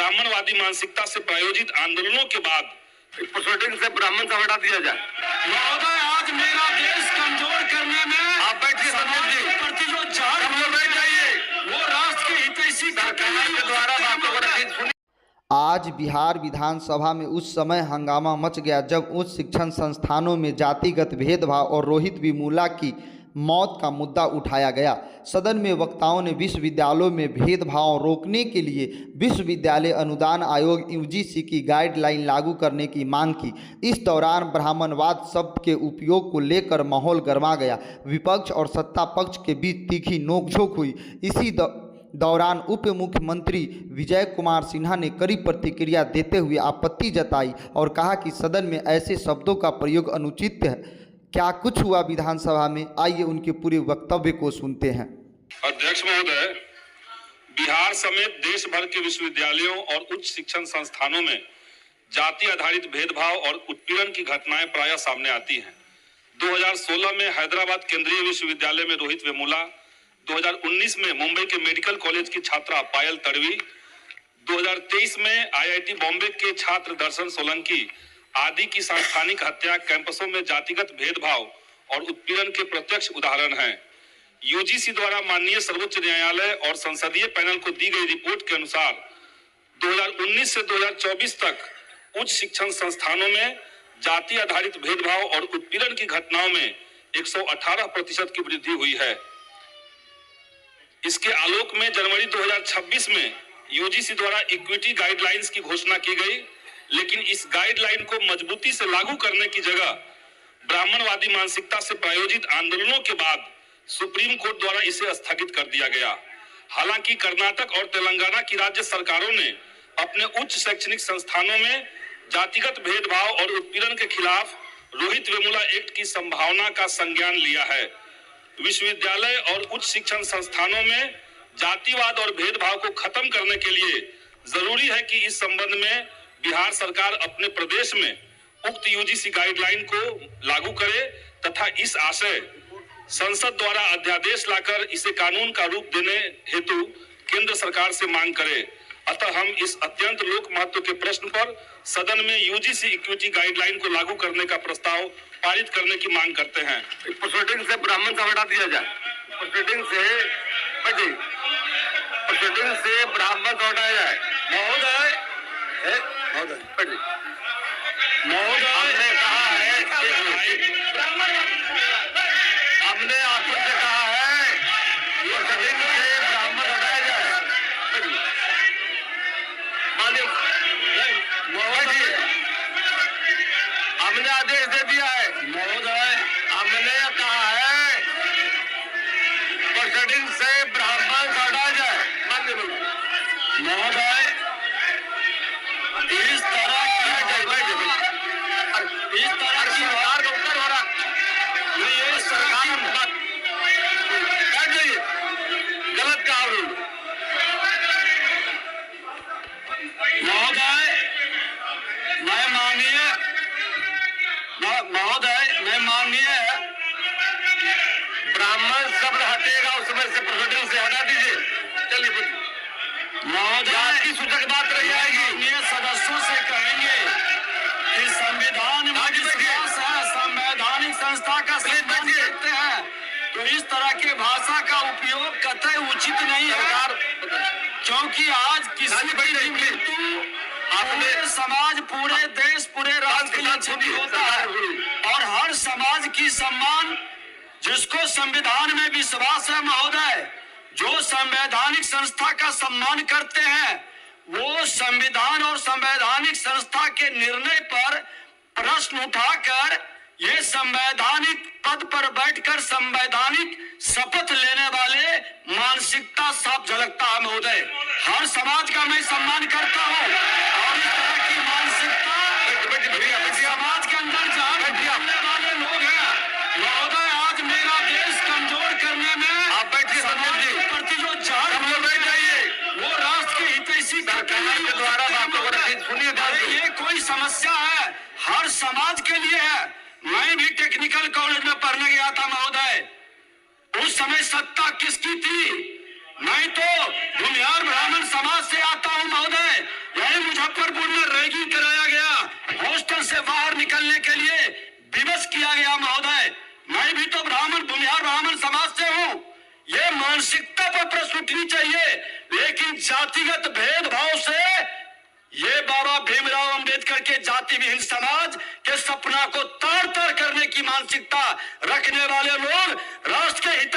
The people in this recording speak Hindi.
ब्राह्मणवादी मानसिकता से प्रायोजित आंदोलनों के बाद प्रोसीडिंग से ब्राह्मण का हटा दिया जाए। महोदय, आज मेरा देश कमजोर करने में आप बैठिए संदीप जी, प्रति जो झाड़ हम लोग बैठ जाइए। वो राष्ट्र के हितैषी सरकार के द्वारा बातों को रखी। आज बिहार विधानसभा में उस समय हंगामा मच गया जब उच्च शिक्षण संस्थानों में जातिगत भेदभाव और रोहित वेमुला की मौत का मुद्दा उठाया गया। सदन में वक्ताओं ने विश्वविद्यालयों में भेदभाव रोकने के लिए विश्वविद्यालय अनुदान आयोग यूजीसी की गाइडलाइन लागू करने की मांग की। इस दौरान ब्राह्मणवाद शब्द के उपयोग को लेकर माहौल गर्मा गया। विपक्ष और सत्ता पक्ष के बीच तीखी नोकझोंक हुई। इसी दौरान उप मुख्यमंत्री विजय कुमार सिन्हा ने कड़ी प्रतिक्रिया देते हुए आपत्ति जताई और कहा कि सदन में ऐसे शब्दों का प्रयोग अनुचित है। क्या कुछ हुआ विधानसभा में, आइए उनके पूरे वक्तव्य को सुनते हैं। अध्यक्ष महोदय, बिहार समेत देश भर के विश्वविद्यालयों और उच्च शिक्षण संस्थानों में जाति आधारित भेदभाव और उत्पीड़न की घटनाएं प्रायः सामने आती हैं। 2016 में हैदराबाद केंद्रीय विश्वविद्यालय में रोहित वेमुला, 2019 में मुंबई के मेडिकल कॉलेज की छात्रा पायल तड़वी, 2023 में आईआईटी बॉम्बे के छात्र दर्शन सोलंकी आदि की सांस्थानिक हत्या कैंपसों में जातिगत भेदभाव और उत्पीड़न के प्रत्यक्ष उदाहरण हैं। यूजीसी द्वारा माननीय सर्वोच्च न्यायालय और संसदीय पैनल को दी गई रिपोर्ट के अनुसार 2019 से 2024 तक उच्च शिक्षण संस्थानों में जाति आधारित भेदभाव और उत्पीड़न की घटनाओं में 118% की वृद्धि हुई है। इसके आलोक में जनवरी 2026 में यूजीसी द्वारा इक्विटी गाइडलाइंस की घोषणा की गई, लेकिन इस गाइडलाइन को मजबूती से लागू करने की जगह ब्राह्मणवादी मानसिकता से प्रायोजित आंदोलनों के बाद सुप्रीम कोर्ट द्वारा इसे स्थगित कर दिया गया। हालांकि कर्नाटक और तेलंगाना की राज्य सरकारों ने अपने उच्च शैक्षणिक संस्थानों में जातिगत भेदभाव और उत्पीड़न के खिलाफ रोहित वेमुला एक्ट की संभावना का संज्ञान लिया है। विश्वविद्यालय और उच्च शिक्षण संस्थानों में जातिवाद और भेदभाव को खत्म करने के लिए जरूरी है कि इस संबंध में बिहार सरकार अपने प्रदेश में उक्त यूजीसी गाइडलाइन को लागू करे तथा इस आशय संसद द्वारा अध्यादेश लाकर इसे कानून का रूप देने हेतु केंद्र सरकार से मांग करे। अतः हम इस अत्यंत लोक महत्व के प्रश्न पर सदन में यूजीसी इक्विटी गाइडलाइन को लागू करने का प्रस्ताव पारित करने की मांग करते हैं। प्रोसीडिंग से ब्राह्मण का हटा दिया जाए। प्रोसीडिंग से ब्राह्मण का हटाया जाए। महोदय, हमने कहा है, हमने आपसे कहा है प्रोसीडिंग से ब्राह्मण हटाया जाए। माननीय महोदय, हमने आदेश दे दिया है। महोदय, हमने कहा है प्रोसीडिंग से ब्राह्मण का हटाया जाए। माननीय महोदय, इस तरह की सरकार का उत्तर हो रहा नहीं, ये सरकार बैठ जाइए, गलत कहा महोदय। मैं माननीय ब्राह्मण शब्द हटेगा उसमें से प्रोसीडिंग से हटा दीजिए। चलिए महोदय, की सूचक बात रही आएगी। सदस्यों से कहेंगे कि संविधान में विश्वास है, संवैधानिक संस्था का सम्मान करते हैं, तो इस तरह के भाषा का उपयोग कतई उचित नहीं है, क्योंकि आज किसी की मृत्यु पूरे समाज, पूरे देश, पूरे राष्ट्र के लिए क्षति होता है और हर समाज की सम्मान, जिसको संविधान में विश्वास है महोदय, जो संवैधानिक संस्था का सम्मान करते हैं, वो संविधान और संवैधानिक संस्था के निर्णय पर प्रश्न उठाकर ये संवैधानिक पद पर बैठकर संवैधानिक शपथ लेने वाले मानसिकता साफ झलकता है महोदय। हर समाज का मैं सम्मान करता हूँ और इस तरह की मानसिकता समाज के अंदर जहाँ रहने वाले लोग हैं महोदय, आज मेरा देश कमजोर करने में आप बैठिए संदीप जी, प्रति जो झाड़ हम लोग बैठ जाइए। वो राष्ट्र के हितैषी सरकार के द्वारा बातों को रखी। सुनिए, ये कोई समस्या है, हर समाज के लिए है। मैं भी टेक्निकल कॉलेज में पढ़ने गया था महोदय, उस समय सत्ता किसकी थी? मैं तो भूमिहार ब्राह्मण समाज से आता हूं महोदय। जातिगत भेदभाव से ये बाबा भीमराव अंबेडकर के जाति विहीन समाज के सपना को तार तार करने की मानसिकता रखने वाले लोग राष्ट्र के हित